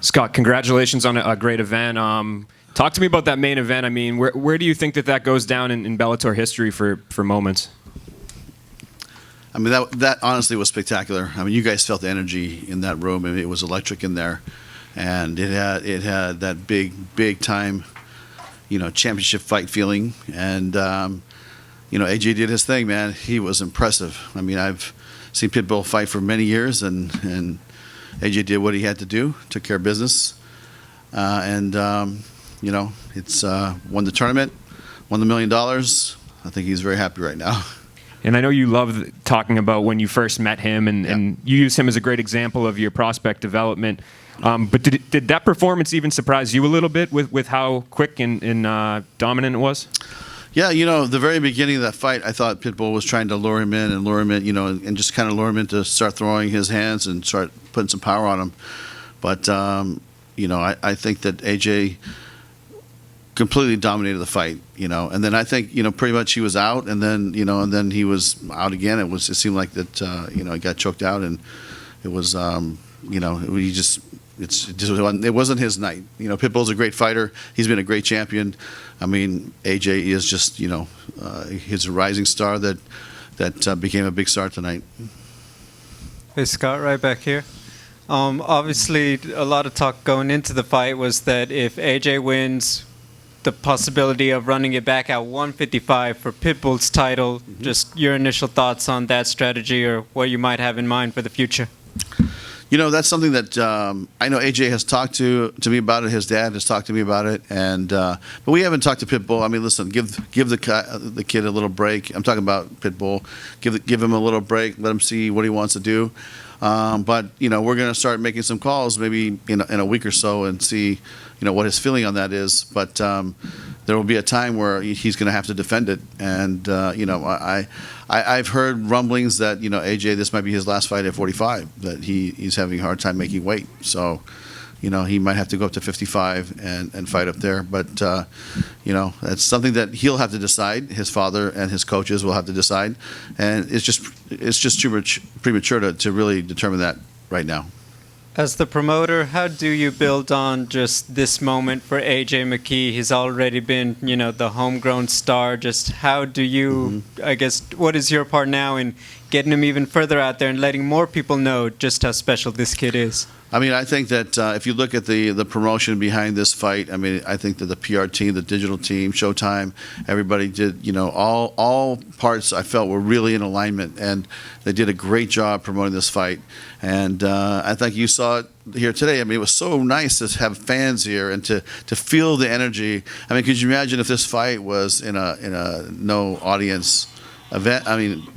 Scott, congratulations on a great event. Talk to me about that main event. I mean, where do you think that goes down in Bellator history for moments? I mean, that honestly was spectacular. I mean, you guys felt the energy in that room. I mean, it was electric in there, and it had that big time, championship fight feeling. And AJ did his thing, man. He was impressive. I mean, I've seen Pitbull fight for many years, and AJ did what he had to do, took care of business, it's won the tournament, won the $1 million. I think he's very happy right now. And I know you love talking about when you first met him, and you use him as a great example of your prospect development. But did that performance even surprise you a little bit with how quick and dominant it was? Yeah, the very beginning of that fight, I thought Pitbull was trying to lure him in, and just kind of lure him in to start throwing his hands and start putting some power on him. But, I think that AJ completely dominated the fight, and then I think, pretty much he was out, and then he was out again. It seemed like that, he got choked out, and it was, it wasn't his night. Pitbull's a great fighter. He's been a great champion. I mean, AJ is just, he's a rising star that became a big star tonight. Hey, Scott, right back here. Obviously, a lot of talk going into the fight was that if AJ wins, the possibility of running it back at 155 for Pitbull's title. Mm-hmm. Just your initial thoughts on that strategy or what you might have in mind for the future. That's something that I know AJ has talked to me about it. His dad has talked to me about it, but we haven't talked to Pitbull. I mean, listen, give the kid a little break. I'm talking about Pitbull. Give him a little break. Let him see what he wants to do. But we're going to start making some calls maybe in a week or so and see what his feeling on that is. But there will be a time where he's going to have to defend it. And I've heard rumblings that AJ, this might be his last fight at 45. That he's having a hard time making weight. So he might have to go up to 55 and fight up there. But that's something that he'll have to decide. His father and his coaches will have to decide. And it's just too premature to really determine that right now. As the promoter, how do you build on just this moment for AJ McKee? He's already been, the homegrown star. Just how do you, I guess, what is your part now in getting him even further out there and letting more people know just how special this kid is? I mean, I think that if you look at the promotion behind this fight, I mean, I think that the PR team, the digital team, Showtime, everybody did, all parts I felt were really in alignment, and they did a great job promoting this fight. And I think you saw it here today. I mean, it was so nice to have fans here and to feel the energy. I mean, could you imagine if this fight was in a no audience event,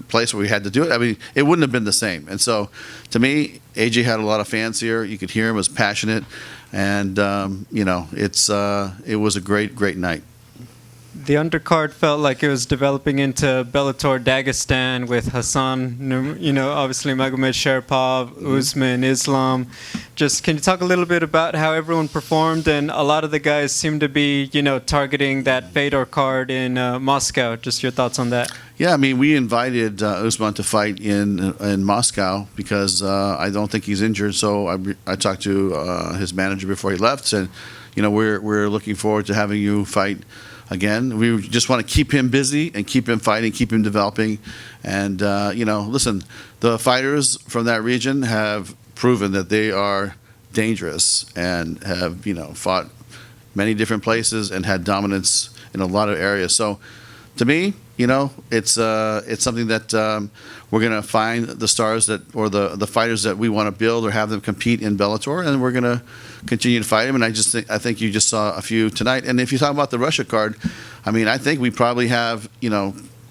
place where we had to do it? I mean, it wouldn't have been the same. And so, to me, AJ had a lot of fans here. You could hear him, was passionate, and it was a great night. The undercard felt like it was developing into Bellator Dagestan with Hassan, obviously Magomed Sharipov, Usman, Islam. Just can you talk a little bit about how everyone performed? And a lot of the guys seem to be, targeting that Fedor card in Moscow. Just your thoughts on that. Yeah, I mean, we invited Usman to fight in Moscow because I don't think he's injured. So I talked to his manager before he left, and we're looking forward to having you fight again. We just want to keep him busy and keep him fighting, keep him developing. And, listen, the fighters from that region have proven that they are dangerous and have, fought many different places and had dominance in a lot of areas. So, to me, it's something that we're going to find the stars or the fighters that we want to build or have them compete in Bellator, and we're going to continue to fight them. And I think you just saw a few tonight. And if you talk about the Russia card, I mean, I think we probably have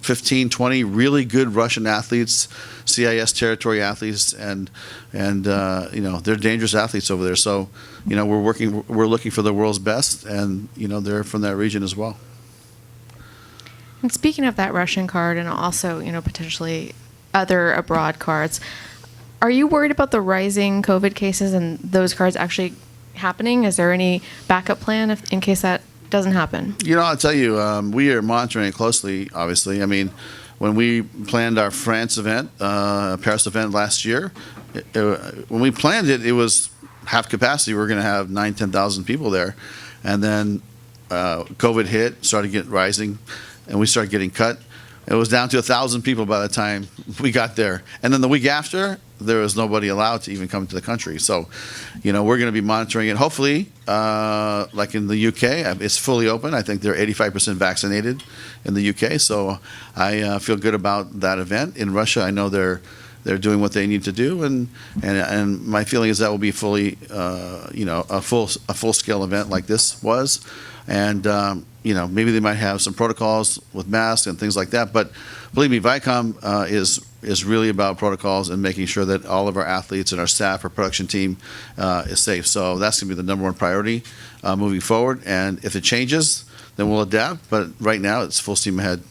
15, 20 really good Russian athletes, CIS territory athletes, and they're dangerous athletes over there. So we're looking for the world's best, and they're from that region as well. And speaking of that Russian card and also, potentially other abroad cards, are you worried about the rising COVID cases and those cards actually happening? Is there any backup plan in case that doesn't happen? I'll tell you, we are monitoring it closely, obviously. I mean, when we planned our France event, Paris event last year, when we planned it, it was half capacity, we're going to have 10,000 people there. And then COVID hit, started rising, and we started getting cut. It was down to 1,000 people by the time we got there. And then the week after, there was nobody allowed to even come to the country. So, we're going to be monitoring it. Hopefully, like in the UK, it's fully open. I think they're 85% vaccinated in the UK. So I feel good about that event. In Russia, I know they're doing what they need to do, and my feeling is that will be fully, a full scale event like this was. And maybe they might have some protocols with masks and things like that. But believe me, Viacom is really about protocols and making sure that all of our athletes and our staff, our production team, is safe. So that's going to be the number one priority moving forward. And if it changes, then we'll adapt. But right now, it's full steam ahead.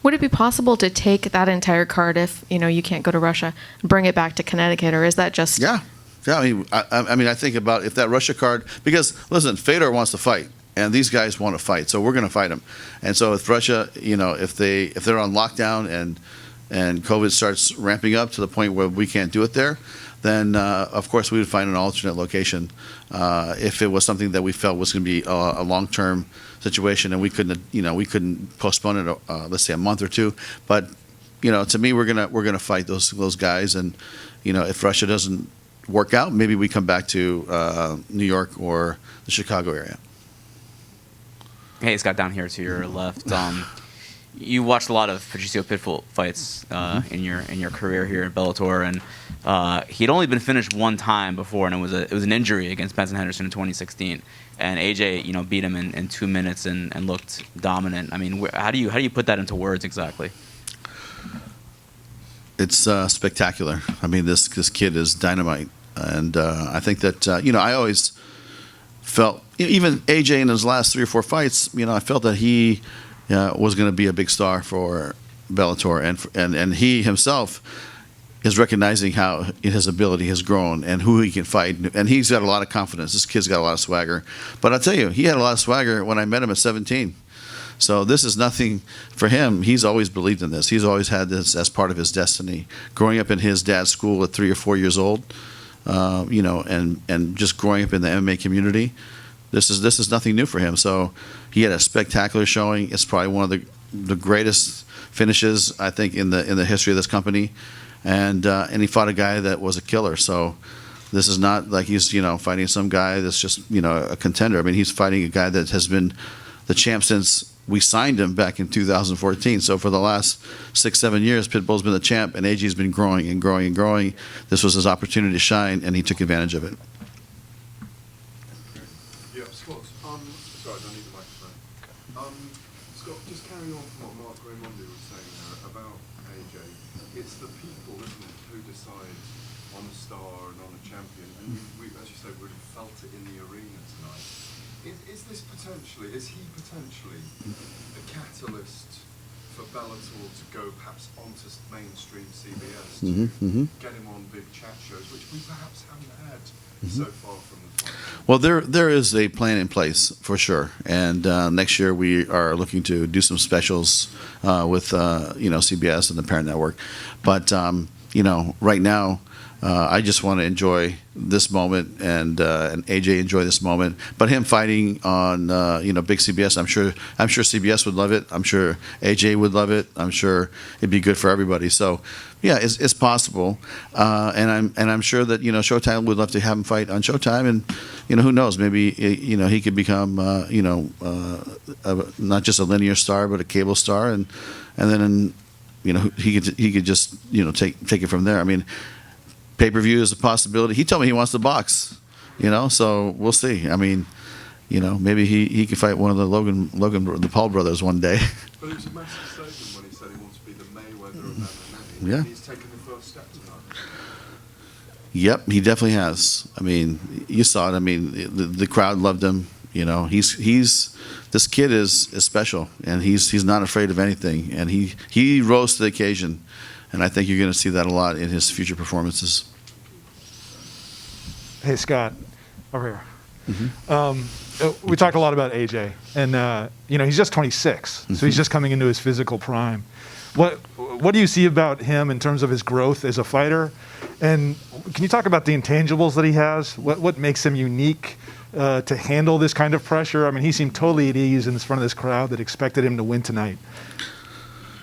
Would it be possible to take that entire card if you can't go to Russia and bring it back to Connecticut, or is that just? Yeah. I mean, I think about if that Russia card, because listen, Fedor wants to fight. And these guys want to fight, so we're going to fight them. And so if Russia, if they're on lockdown and COVID starts ramping up to the point where we can't do it there, then of course we would find an alternate location. If it was something that we felt was going to be a long-term situation, and we couldn't postpone it, let's say a month or two. But to me, we're gonna fight those guys, and if Russia doesn't work out, maybe we come back to New York or the Chicago area. Hey, Scott, down here to your left. You watched a lot of Patricio Pitbull fights in your career here at Bellator, and he'd only been finished one time before, and it was an injury against Benson Henderson in 2016. And AJ, beat him in 2 minutes and looked dominant. I mean, how do you put that into words exactly? It's spectacular. I mean, this kid is dynamite, and I think that I always felt, even AJ in his last 3 or 4 fights, I felt that he was going to be a big star for Bellator, and he himself is recognizing how his ability has grown and who he can fight, and he's got a lot of confidence. This kid's got a lot of swagger. But I'll tell you, he had a lot of swagger when I met him at 17. So this is nothing for him. He's always believed in this. He's always had this as part of his destiny. Growing up in his dad's school at 3 or 4 years old, and just growing up in the MMA community, this is nothing new for him. So he had a spectacular showing. It's probably one of the greatest finishes, I think, in the history of this company. And he fought a guy that was a killer. So this is not like he's fighting some guy that's just a contender. I mean, he's fighting a guy that has been the champ since we signed him back in 2014. So for the last 6-7 years, Pitbull's been the champ, and AJ's been growing and growing and growing. This was his opportunity to shine, and he took advantage of it. Yeah, Scott. Sorry, I don't need the microphone. Scott, just carrying on from what Mark Raimondi was saying about AJ. It's the people, isn't it, who decide on a star and on a champion. And we as you say, would have felt it in the arena tonight. Is he potentially a catalyst for Bellator to go perhaps onto mainstream CBS to get him on big chat shows, which we perhaps haven't had so far from the fight? Well, there is a plan in place for sure, and next year we are looking to do some specials with CBS and the Parent Network. But right now, I just want to enjoy this moment, and AJ enjoy this moment. But him fighting on big CBS, I'm sure CBS would love it. I'm sure AJ would love it. I'm sure it'd be good for everybody. So yeah, it's possible, and I'm sure that Showtime would love to have him fight on Showtime, and who knows, maybe he could become not just a linear star but a cable star, and then he could just take it from there. I mean, pay-per-view is a possibility. He told me he wants to box, so we'll see. I mean, maybe he could fight one of the Paul brothers one day. But it was a massive statement when he said he wants to be the Mayweather of MMA. Yeah. He's taken the first step tonight. Yep, he definitely has. I mean, you saw it. I mean, the crowd loved him. He's this kid is special, and he's not afraid of anything, and he rose to the occasion, and I think you're going to see that a lot in his future performances. Hey, Scott, over here. We talked a lot about AJ, and he's just 26, so he's just coming into his physical prime. What do you see about him in terms of his growth as a fighter, And can you talk about the intangibles that he has? What makes him unique to handle this kind of pressure? I mean, he seemed totally at ease in front of this crowd that expected him to win tonight.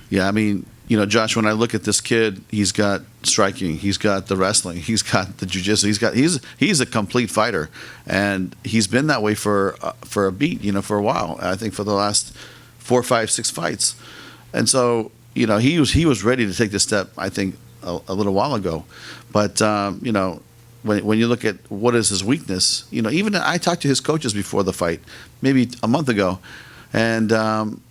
Yeah, I mean, Josh, when I look at this kid, he's got striking, he's got the wrestling, he's got the jiu-jitsu, he's a complete fighter, and he's been that way for a beat, for a while. I think for the last 4, 5, 6 fights, and so he was ready to take this step. I think a little while ago, but when you look at what is his weakness, even I talked to his coaches before the fight, maybe a month ago, and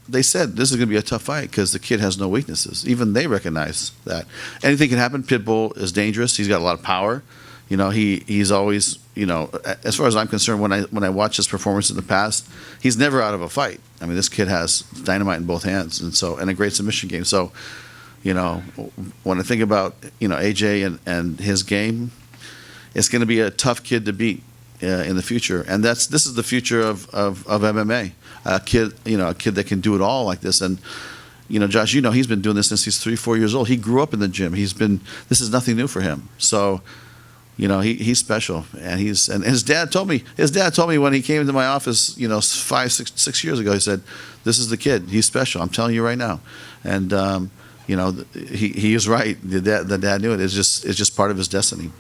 they said this is going to be a tough fight because the kid has no weaknesses. Even they recognize that anything can happen. Pitbull is dangerous. He's got a lot of power. He's always, as far as I'm concerned, when I watch his performance in the past, he's never out of a fight. I mean, this kid has dynamite in both hands, and a great submission game. So, when I think about AJ and his game, it's going to be a tough kid to beat in the future, and this is the future of MMA. A kid that can do it all like this. And Josh, he's been doing this since he's 3, 4 years old. He grew up in the gym. This is nothing new for him. So, he's special, and his dad told me when he came into my office, 5, 6 years ago, he said, "This is the kid. He's special. I'm telling you right now." And he is right. The dad knew it. It's just part of his destiny.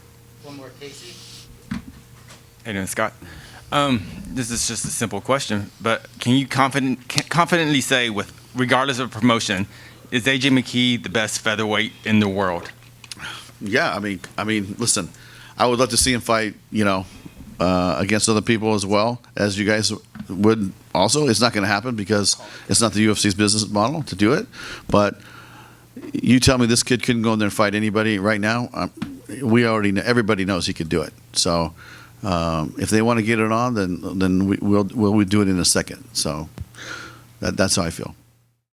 One more, Casey. How you doing, Scott? This is just a simple question, but can you confidently say, regardless of promotion, is AJ McKee the best featherweight in the world? Yeah, I mean, listen, I would love to see him fight, against other people as well as you guys would. Also, it's not going to happen because it's not the UFC's business model to do it. But you tell me this kid couldn't go in there and fight anybody right now. We already know, everybody knows he could do it. So. If they want to get it on, then we'll do it in a second. So that's how I feel.